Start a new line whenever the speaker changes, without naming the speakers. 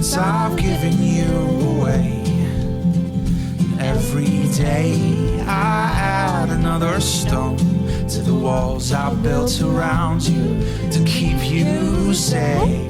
since I've given you away. Every day I add another stone to the walls I built around you to keep you safe.